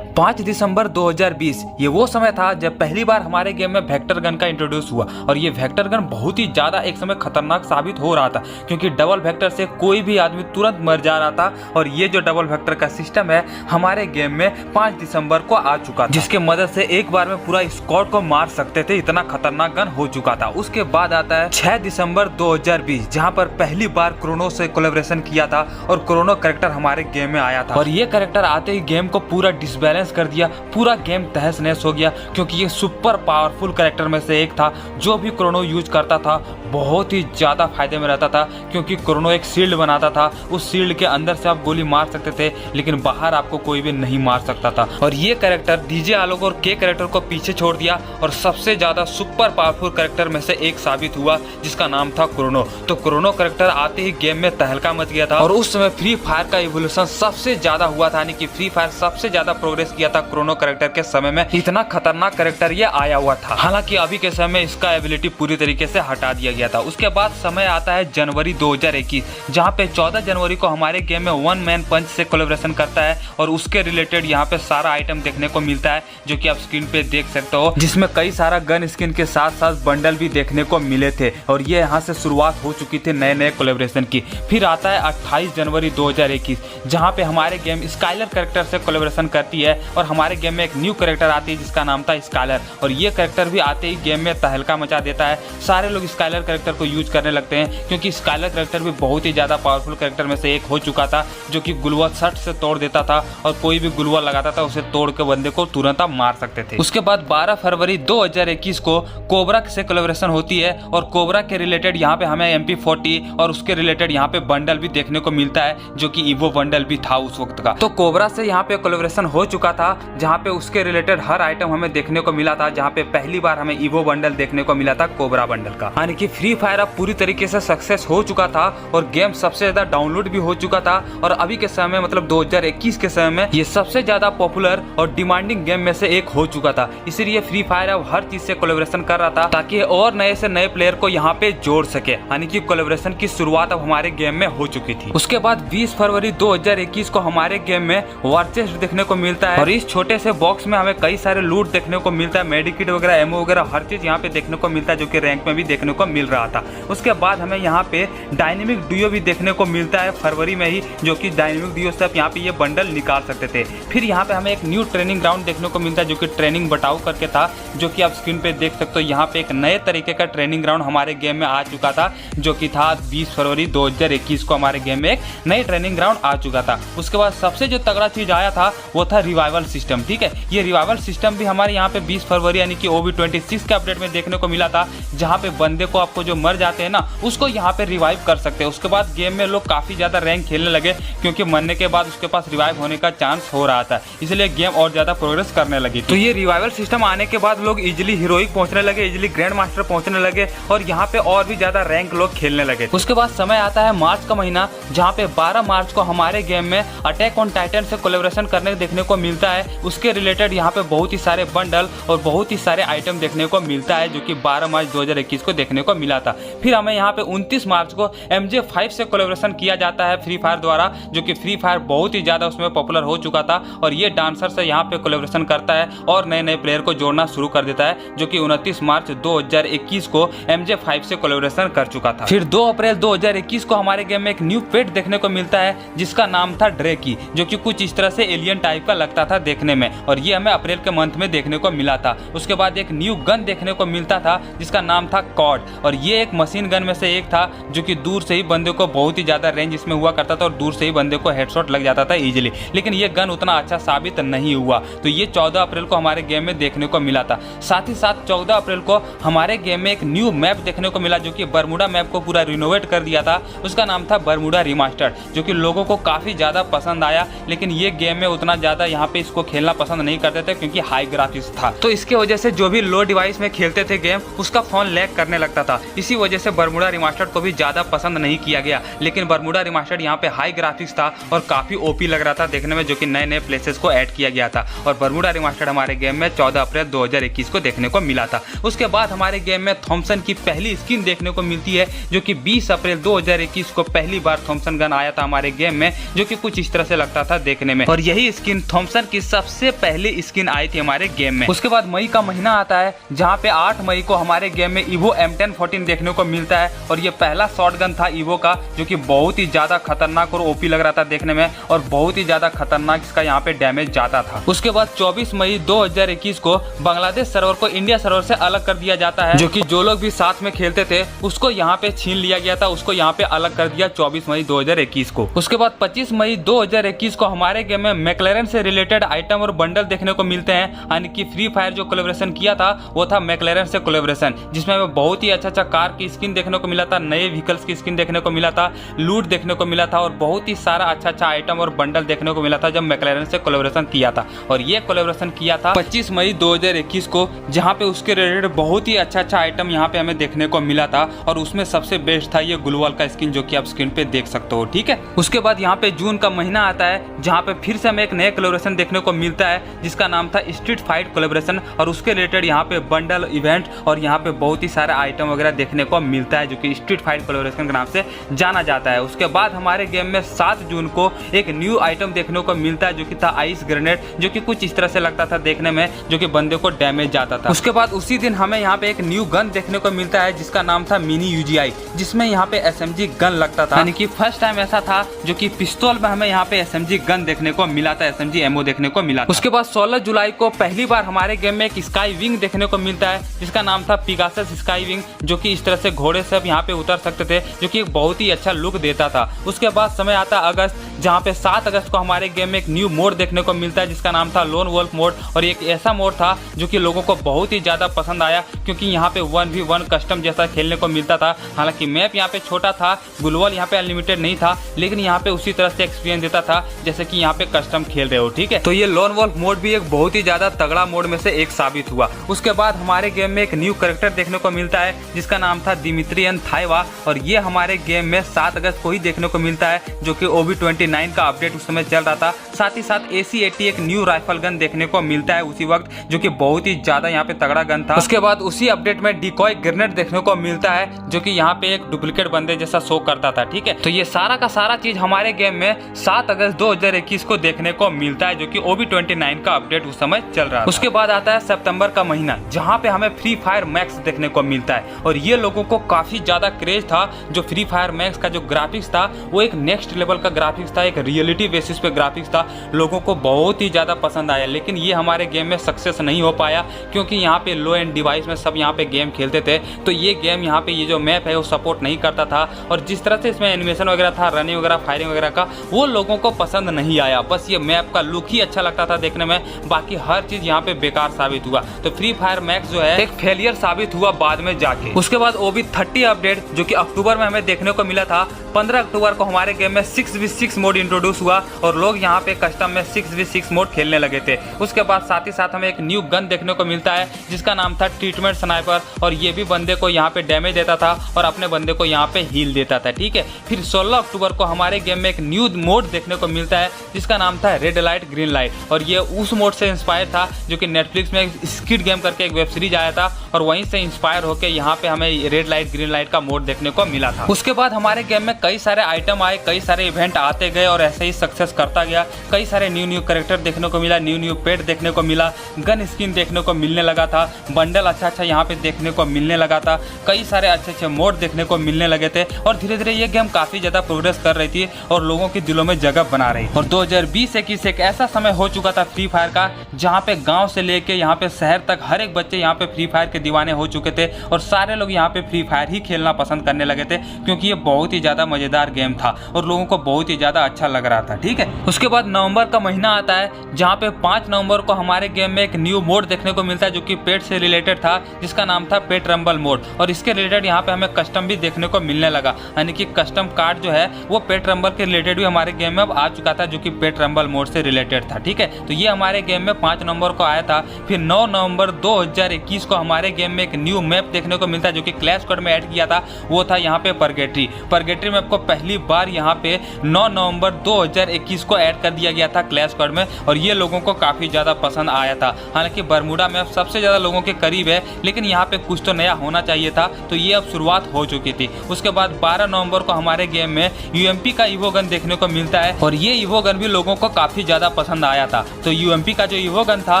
5 दिसंबर 2020 ये वो समय था जब पहली बार हमारे गेम में वेक्टर गन का इंट्रोड्यूस हुआ और ये वेक्टर गन बहुत ही ज्यादा एक समय खतरनाक साबित हो रहा था क्योंकि डबल वेक्टर से कोई भी आदमी तुरंत मर जा रहा था। और ये जो डबल वेक्टर का सिस्टम है हमारे गेम में 5 दिसंबर को आ चुका था, जिसके मदद से एक बार में पूरा स्क्वाड को मार सकते थे, इतना खतरनाक गन हो चुका था। उसके बाद आता है 6 दिसंबर 2020 जहाँ पर पहली बार क्रोनो से कोलैबोरेशन किया था और क्रोनो कैरेक्टर हमारे गेम में आया था और ये कैरेक्टर आते ही गेम को पूरा डिसबैलेंस कर दिया, पूरा गेम तहस नहस हो गया क्योंकि ये सुपर पावरफुल कैरेक्टर में से एक था। जो भी क्रोनो यूज करता था बहुत ही ज्यादा फायदे में रहता था क्योंकि क्रोनो एक शील्ड बनाता था, उस शील्ड के अंदर से आप गोली मार सकते थे लेकिन बाहर आपको कोई भी नहीं मार सकता था। और ये कैरेक्टर डीजे आलोक और के कैरेक्टर को पीछे छोड़ दिया और सबसे ज्यादा सुपर पावरफुल कैरेक्टर में से एक साबित हुआ जिसका नाम था क्रोनो। तो क्रोनो कैरेक्टर आते ही गेम में तहलका मच गया था और उस समय फ्री फायर का इवोल्यूशन सबसे ज्यादा हुआ था, यानी कि फ्री फायर सबसे ज्यादा प्रोग्रेस किया था क्रोनो कैरेक्टर के समय में। इतना खतरनाक कैरेक्टर ये आया हुआ था। हालांकि अभी के समय में इसका एबिलिटी पूरी तरीके से हटा दिया गया था। उसके बाद समय आता है जनवरी 2021 जहाँ पे 14 जनवरी को हमारे गेम में वन मैन पंच से कोलैबोरेशन करता है और उसके रिलेटेड यहाँ पे सारा आइटम देखने को मिलता है जो कि आप स्क्रीन पे देख सकते हो, जिसमें कई सारा गन स्किन के साथ साथ बंडल भी देखने को मिले थे और ये यहाँ से शुरुआत हो चुकी थी नए नए कोलैबोरेशन की। फिर आता है 28 जनवरी 2021 जहाँ पे हमारे गेम स्काइलर कैरेक्टर से कोलैबोरेशन करती है और हमारे गेम में एक न्यू कैरेक्टर आती है जिसका नाम था स्काइलर और ये कैरेक्टर भी आते ही गेम में तहलका मचा देता है। सारे लोग स्काइलर कैरेक्टर को यूज करने लगते हैं क्योंकि स्काइलर कैरेक्टर भी बहुत ही ज्यादा पावरफुल कैरेक्टर में से एक हो चुका था जो कि गुलवा शर्ट से तोड़ देता था और कोई भी गुलवा लगाता था उसे तोड़ के बंदे को तुरंत आप मार सकते थे। उसके बाद 12 फरवरी 2021 को कोबरा से कोलैबोरेशन होती है और कोबरा के रिलेटेड यहाँ पे हमें MP40 और उसके रिलेटेड यहाँ पे बंडल भी देखने को मिलता है जो कि ईवो बंडल भी था उस वक्त का। तो कोबरा से यहाँ पे कोलैबोरेशन हो चुका था जहाँ पे उसके रिलेटेड हर आइटम हमें देखने को मिला था, जहाँ पे पहली बार हमें ईवो बंडल देखने को मिला था कोबरा बंडल का। यानी कि फ्री फायर अब पूरी तरीके से सक्सेस हो चुका था और गेम सबसे ज्यादा डाउनलोड भी हो चुका था और अभी के समय मतलब 2021 के समय में ये सबसे ज्यादा पॉपुलर और डिमांडिंग गेम में से एक हो चुका था। इसीलिए फ्री फायर अब हर चीज से कोलैबोरेशन कर रहा था ताकि और नए से नए प्लेयर को यहाँ पे जोड़ सके, यानी कि कोलैबोरेशन की शुरुआत अब हमारे गेम में हो चुकी थी। उसके बाद 20 फरवरी 2021 को हमारे गेम में वार चेस्ट देखने को मिलता है और इस छोटे से बॉक्स में हमें कई सारे लूट देखने को मिलता है, मेडिकिट वगैरह एमओ वगैरह हर चीज यहाँ पे देखने को मिलता है जो कि रैंक में भी देखने को मिल रहा था। उसके बाद हमें यहाँ पे डायनेमिक डुओ भी देखने को मिलता है फरवरी में ही, जो कि डायनेमिक डुओ से आप यहाँ पे ये बंडल निकाल सकते थे। फिर यहाँ पे हमें एक न्यू ट्रेनिंग ग्राउंड देखने को मिलता है जो कि ट्रेनिंग बटाऊ करके था, जो कि आप स्क्रीन पे देख सकते हो। यहाँ पे एक नए तरीके का ट्रेनिंग ग्राउंड हमारे गेम में आ चुका था जो कि था 20 फरवरी 2021 को हमारे गेम में एक नई ट्रेनिंग ग्राउंड आ चुका था। उसके बाद सबसे जो तगड़ा चीज आया था वो था रिवाइवल सिस्टम। ठीक है, ये रिवाइवल सिस्टम भी हमारे यहाँ पे 20 फरवरी यानी कि OB26 के अपडेट में देखने को मिला था, जहाँ पे बंदे को आपको जो मर जाते हैं ना उसको यहाँ पे रिवाइव कर सकते हैं। उसके बाद गेम में लोग काफी ज्यादा रैंक खेलने लगे क्योंकि मरने के बाद उसके पास रिवाइव होने का चांस हो रहा था, इसलिए गेम और ज्यादा प्रोग्रेस करने लगी। तो ये रिवाइवल सिस्टम आने के बाद लोग इजिली हीरोइक पहुंचने लगे, इजिली ग्रैंड मास्टर पहुंचने लगे और यहाँ पे और भी ज्यादा रैंक लोग खेलने लगे। उसके बाद समय आता है मार्च का महीना जहाँ पे 12 मार्च को हमारे गेम में अटैक ऑन टाइटन से कोलैबोरेशन करने देखने को मिलता है। उसके रिलेटेड यहाँ पे बहुत ही सारे बंडल और बहुत ही सारे आइटम देखने को मिलता है जो कि 12 मार्च 2021 को देखने को मिला था। फिर हमें यहाँ पे 29 मार्च को MJ5 से कोलैबोरेशन किया जाता है फ्री फायर द्वारा, जो कि फ्री फायर बहुत ही ज्यादा उसमें पॉपुलर हो चुका था और ये डांसर से यहाँ पे कोलैबोरेशन करता है और नए नए प्लेयर को जोड़ना शुरू कर देता है, जो कि 29 मार्च 2021 को MJ5 से कोलैबोरेशन कर चुका था। फिर 2 अप्रैल 2021 को हमारे गेम में एक न्यू पेट देखने को मिलता है जिसका नाम था ड्रेकी, जो कि कुछ इस तरह से एलियन टाइप का लगता था देखने में और ये हमें अप्रैल के मंथ में देखने को मिला था। उसके बाद एक न्यू गन देखने को मिलता था जिसका नाम था कॉड और ये एक मशीन गन में से एक था जो कि दूर से ही बंदे को बहुत ही ज्यादा रेंज इसमें हुआ करता था और दूर से ही बंदे को हेडशॉट लग जाता था इजीली, लेकिन ये गन उतना अच्छा साबित नहीं हुआ। तो ये 14 अप्रैल को हमारे गेम में देखने को मिला था। साथ ही साथ 14 अप्रैल को हमारे गेम में एक न्यू मैप देखने को मिला जो कि बरमूडा मैप को पूरा रिनोवेट कर दिया था। उसका नाम था बरमूडा रिमास्टर्ड, जो कि लोगों को काफी ज्यादा पसंद आया, लेकिन ये गेम में उतना ज्यादा यहाँ पे इसको खेलना पसंद नहीं करते थे क्योंकि हाई ग्राफिक्स था। तो इसके वजह से जो भी लो डिवाइस में खेलते थे गेम उसका फोन लैग करने लगता था। इसी वजह से बरमूडा रिमास्टर्ड को भी ज्यादा पसंद नहीं किया गया, लेकिन बरमूडा रिमास्टर्ड यहाँ पे हाई ग्राफिक्स था और काफी ओपी लग रहा था देखने में, जो कि नए नए प्लेसेस को ऐड किया गया था और बरमूडा रिमास्टर्ड हमारे गेम में 14 अप्रैल 2021 को देखने को मिला था। उसके बाद हमारे गेम में थॉमसन की पहली स्किन देखने को मिलती है जो कि 20 अप्रैल 2021 को पहली बार थॉमसन गन आया था हमारे गेम में, जो कि कुछ इस तरह से लगता था देखने में और यही स्किन थॉमसन वेपन की सबसे पहली स्किन आई थी हमारे गेम में। उसके बाद मई का महीना आता है जहाँ पे 8 मई को हमारे गेम में ईवो M1014 देखने को मिलता है और ये पहला शॉटगन था ईवो का, जो कि बहुत ही ज्यादा खतरनाक और ओपी लग रहा था देखने में और बहुत ही ज्यादा खतरनाक इसका यहाँ पे डैमेज जाता था। उसके बाद 24 मई 2021 को बांग्लादेश सर्वर को इंडिया सर्वर से अलग कर दिया जाता है, जो कि जो लोग भी साथ में खेलते थे उसको यहाँ पे छीन लिया गया था, उसको यहाँ पे अलग कर दिया 24 मई 2021 को। उसके बाद 25 मई 2021 को हमारे गेम में मैकलेरन से रिलेटेड आइटम और बंडल देखने को मिलते हैं, यानी कि फ्री फायर जो कोलैबोरेशन किया था वो था मैकलेरन से कोलैबोरेशन, जिसमें हमें बहुत ही अच्छा कार की स्किन देखने को मिला था, नए व्हीकल्स की स्किन देखने को मिला था, लूट देखने को मिला था और बहुत ही सारा अच्छा आइटम और बंडल देखने को मिला था जब मैकलेरन से कोलैबोरेशन किया था। और ये कोलैबोरेशन किया था 25 मई 2021 को, जहाँ पे उसके रिलेटेड बहुत ही अच्छा आइटम यहाँ पे हमें देखने को मिला था और उसमें सबसे बेस्ट था ये ग्लूवाल का स्किन, जो कि आप स्क्रीन पे देख सकते हो। ठीक है, उसके बाद यहाँ पे जून का महीना आता है जहाँ पे फिर से हमें एक नया कोलैबोरेशन देखने को मिलता है जिसका नाम था स्ट्रीट फाइट कोलैबोरेशन और उसके रिलेटेड यहाँ पे बंडल इवेंट और यहाँ पे बहुत ही सारे आइटम वगैरह देखने को मिलता है, जो कि स्ट्रीट फाइट कोलैबोरेशन के नाम से जाना जाता है। उसके बाद हमारे गेम में 7 जून को एक न्यू आइटम देखने को मिलता है जो कि था आइस ग्रेनेड, जो कि कुछ इस तरह से लगता था देखने में, जो कि बंदे को डैमेज जाता था। उसके बाद उसी दिन हमें यहाँ पे एक न्यू गन देखने को मिलता है जिसका नाम था मिनी UGI, जिसमें यहाँ पे SMG गन लगता था, यानी कि फर्स्ट टाइम ऐसा था जो कि पिस्तौल में हमें यहाँ पे SMG गन देखने को मिला था, SMG एमओ देखने को मिला था। उसके बाद 16 जुलाई को पहली बार हमारे गेम में एक स्काई विंग देखने को मिलता है जिसका नाम था पिगासस स्काई विंग, जो कि इस तरह से घोड़े से यहाँ पे उतर सकते थे, जो कि एक बहुत ही अच्छा लुक देता था। उसके बाद समय आता अगस्त, जहाँ पे 7 अगस्त को हमारे गेम में एक न्यू मोड देखने को मिलता है जिसका नाम था लोन वोल्फ मोड और एक ऐसा मोड था जो कि लोगों को बहुत ही ज्यादा पसंद आया क्योंकि यहाँ पे 1v1 कस्टम जैसा खेलने को मिलता था। हालांकि मैप यहाँ पे छोटा था, ग्लोबल यहाँ पे अनलिमिटेड नहीं था, लेकिन यहाँ पे उसी तरह से एक्सपीरियंस देता था जैसे कि यहाँ पे कस्टम खेल रहे हो। ठीक है, तो ये लोन वोल्फ मोड भी एक बहुत ही ज्यादा तगड़ा मोड में से एक साबित हुआ। उसके बाद हमारे गेम में एक न्यू कैरेक्टर देखने को मिलता है जिसका नाम था दिमित्रियन थाइवा और ये हमारे गेम में 7 अगस्त को ही देखने को मिलता है, जो कि OB29 का अपडेट उस समय चल रहा था। साथ ही साथ AC-80 एक न्यू राइफल गन देखने को मिलता है उसी वक्त, जो कि बहुत ही ज्यादा यहाँ पे तगड़ा गन था। उसके बाद उसी अपडेट में डिकॉय ग्रेनेड देखने को मिलता है जो कि यहाँ पे एक डुप्लीकेट बंदे जैसा शो करता था। ठीक है, तो ये सारा का सारा चीज हमारे गेम में 7 अगस्त 2021 को देखने को मिलता है, जो कि OB29 का अपडेट उस समय चल रहा था। उसके बाद आता है सितंबर का महीना जहाँ पे हमें फ्री फायर मैक्स देखने को मिलता है और ये लोगों को काफी ज्यादा क्रेज था। जो फ्री फायर मैक्स का जो ग्राफिक्स था वो एक नेक्स्ट लेवल का ग्राफिक्स था, एक रियलिटी बेसिस पे ग्राफिक्स था, लोगों को बहुत ही ज्यादा पसंद आया। लेकिन ये हमारे गेम में सक्सेस नहीं हो पाया क्योंकि यहाँ पे लो एंड डिवाइस में सब यहाँ पे गेम खेलते थे, तो ये गेम यहाँ पे ये जो मैप है वो सपोर्ट नहीं करता था और जिस तरह से इसमें एनिमेशन वगैरह था, रनिंग वगैरह, फायरिंग वगैरह का, वो लोगों को पसंद नहीं आया। बस ये मैप का लुक ही अच्छा लगता था देखने में, बाकी हर चीज यहाँ पे बेकार साबित हुआ। तो फ्री फायर मैक्स जो है एक फेलियर साबित हुआ बाद में जाके। उसके बाद OB30 अपडेट जो कि अक्टूबर में हमें देखने को मिला था, 15 अक्टूबर को हमारे गेम में 6v6 मोड इंट्रोड्यूस हुआ और लोग यहाँ पे कस्टम में 6v6 मोड खेलने लगे थे। उसके बाद साथ ही साथ हमें एक न्यू गन देखने को मिलता है जिसका नाम था ट्रीटमेंट स्नाइपर और ये भी बंदे को यहाँ पे डैमेज देता था और अपने बंदे को यहाँ पे हील देता था। ठीक है, फिर 16 अक्टूबर को हमारे गेम में एक न्यू मोड देखने को मिलता है जिसका नाम था रेड लाइट ग्रीन लाइट और ये उस मोड से इंस्पायर था जो कि नेटफ्लिक्स में स्क्विड गेम करके एक वेब सीरीज आया था और वहीं से इंस्पायर होकर यहाँ पे हमें रेड लाइट ग्रीन लाइट का मोड देखने को मिला था। उसके बाद हमारे गेम में कई सारे आइटम आए, कई सारे इवेंट आते गए और ऐसे ही सक्सेस करता गया। कई सारे न्यू कैरेक्टर देखने को मिला, न्यू पेट देखने को मिला, गन स्किन देखने को मिलने लगा था, बंडल अच्छा यहाँ पे देखने को मिलने लगा था, कई सारे अच्छे मोड देखने को मिलने लगे थे और धीरे धीरे ये गेम काफी ज्यादा प्रोग्रेस कर रही थी और लोगों के दिलों में जगह बना रही। और 2020-21 एक ऐसा समय हो चुका था फ्री फायर का जहाँ पे गांव से लेके यहाँ पे शहर तक हर एक बच्चे यहाँ पे फ्री फायर के दीवाने हो चुके थे और सारे लोग यहाँ पे फ्री फायर ही खेलना पसंद करने लगे थे क्योंकि ये बहुत ही ज्यादा मजेदार गेम था और लोगों को बहुत ही ज्यादा अच्छा लग रहा था। ठीक है, उसके बाद नवंबर का महीना आता है जहाँ पे 5 नवंबर को हमारे गेम में एक न्यू मोड देखने को मिलता है जो कि पेट से रिलेटेड था जिसका नाम था पेट रंबल मोड और इसके रिलेटेड यहाँ पे हमें कस्टम भी देखने को मिलने लगा, यानी कि कस्टम कार्ड जो है वो पेट रंबल के रिलेटेड भी हमारे गेम में अब आ चुका था जो कि पेट रंबल मोड से रिलेटेड था। ठीक है, तो ये हमारे गेम में 5 नवंबर को आया था। फिर 9 नवंबर 2021 को हमारे गेम में एक न्यू मैप देखने को मिलता है जो कि क्लैश स्क्वाड में ऐड किया था, वो था यहाँ पे परगेटरी मैप को पहली बार यहाँ पे 9 नवंबर नवंबर 2021 को ऐड कर दिया गया था क्लैश स्क्वाड में और ये लोगों को काफी ज्यादा पसंद आया था। हालांकि बरमूडा मैप सबसे ज्यादा लोगों के करीब है, लेकिन यहाँ पे कुछ तो नया होना चाहिए था, तो ये अब शुरुआत हो चुकी थी। उसके बाद 12 नवंबर को हमारे गेम में यूएमपी का ईवो गन देखने को मिलता है और ये ईवो गन भी लोगों को काफी ज्यादा पसंद आया था। तो यूएमपी का जो ईवो गन था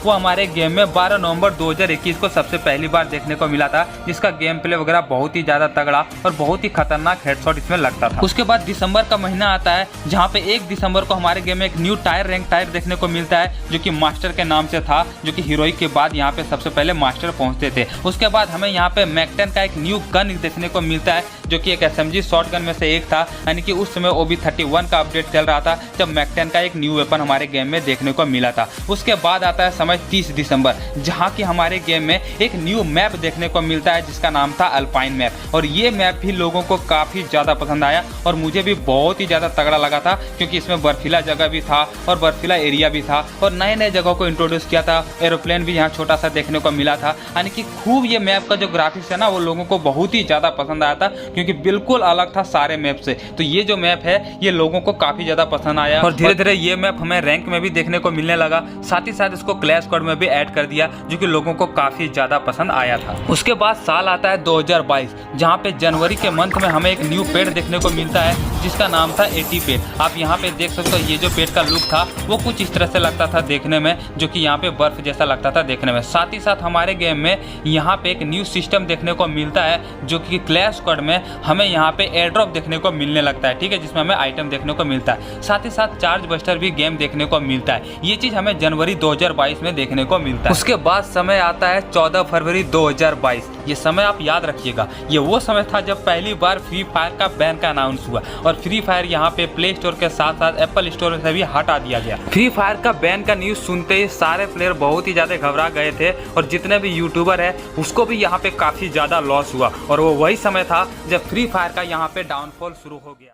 वो हमारे गेम में 12 नवंबर 2021 को सबसे पहली बार देखने को मिला था, जिसका गेम प्ले वगैरह बहुत ही ज्यादा तगड़ा और बहुत ही खतरनाक हेडशॉट इसमें लगता था। उसके बाद दिसंबर का महीना आता है, जहाँ पे 1 दिसंबर को हमारे गेम में एक न्यू टायर रैंक टायर देखने को मिलता है, जो कि मास्टर के नाम से था, जो कि हीरोइक के बाद यहाँ पे सबसे पहले मास्टर पहुंचते थे। उसके बाद हमें यहाँ पे मैक-10 का एक न्यू गन देखने को मिलता है, जो कि एक एसएमजी शॉटगन में से एक था, यानी कि उस समय OB31 का अपडेट चल रहा था जब मैक-10 का एक न्यू वेपन हमारे गेम में देखने को मिला था। उसके बाद आता है समय 30 दिसंबर, जहाँ की हमारे गेम में एक न्यू मैप देखने को मिलता है जिसका नाम था अल्पाइन मैप, और ये मैप भी लोगों को काफी ज्यादा पसंद आया और मुझे भी बहुत ही ज्यादा तगड़ा लगा था, क्योंकि इसमें बर्फीला जगह भी था और बर्फीला एरिया भी था और नए नए जगहों को इंट्रोड्यूस किया था। एरोप्लेन भी यहाँ छोटा सा देखने को मिला था, यानी कि खूब ये मैप का जो ग्राफिक्स है ना वो लोगों को बहुत ही ज्यादा पसंद आया था, क्योंकि बिल्कुल अलग था सारे मैप से। तो ये जो मैप है ये लोगों को काफी ज्यादा पसंद आया और धीरे धीरे ये मैप हमें रैंक में भी देखने को मिलने लगा। साथ ही साथ इसको क्लैश स्क्वाड में भी ऐड कर दिया, जो कि लोगों को काफी ज्यादा पसंद आया था। उसके बाद साल आता है 2022, जहाँ पे जनवरी के मंथ में हमें एक न्यू पेड़ देखने को मिलता है जिसका नाम था 80 पेड़। आप यहाँ पे देख सकते हो ये जो पेड़ का लुक था वो कुछ इस तरह से लगता था देखने में, जो कि यहाँ पे बर्फ जैसा लगता था देखने में। साथ ही साथ हमारे गेम में यहाँ पे एक न्यू सिस्टम देखने को मिलता है, जो कि क्लैश स्क्वाड में हमें यहाँ पे एयर ड्रॉप देखने को मिलने लगता है, ठीक है, जिसमें हमें आइटम देखने को मिलता है। साथ ही साथ चार्ज बस्टर भी गेम देखने को मिलता है। ये चीज हमें जनवरी 2022 में देखने को मिलता है। उसके बाद समय आता है 14 फरवरी 2022। ये समय आप याद रखिएगा, ये वो समय था जब पहली बार फ्री फायर का बैन का अनाउंस हुआ और फ्री फायर यहाँ पे प्ले स्टोर के साथ साथ एप्पल स्टोर से भी हटा दिया गया। फ्री फायर का बैन का न्यूज सुनते ही सारे प्लेयर बहुत ही ज्यादा घबरा गए थे और जितने भी यूट्यूबर है उसको भी यहाँ पे काफी ज्यादा लॉस हुआ और वो वही समय था जब फ्री फायर का यहाँ पे डाउनफॉल शुरू हो गया।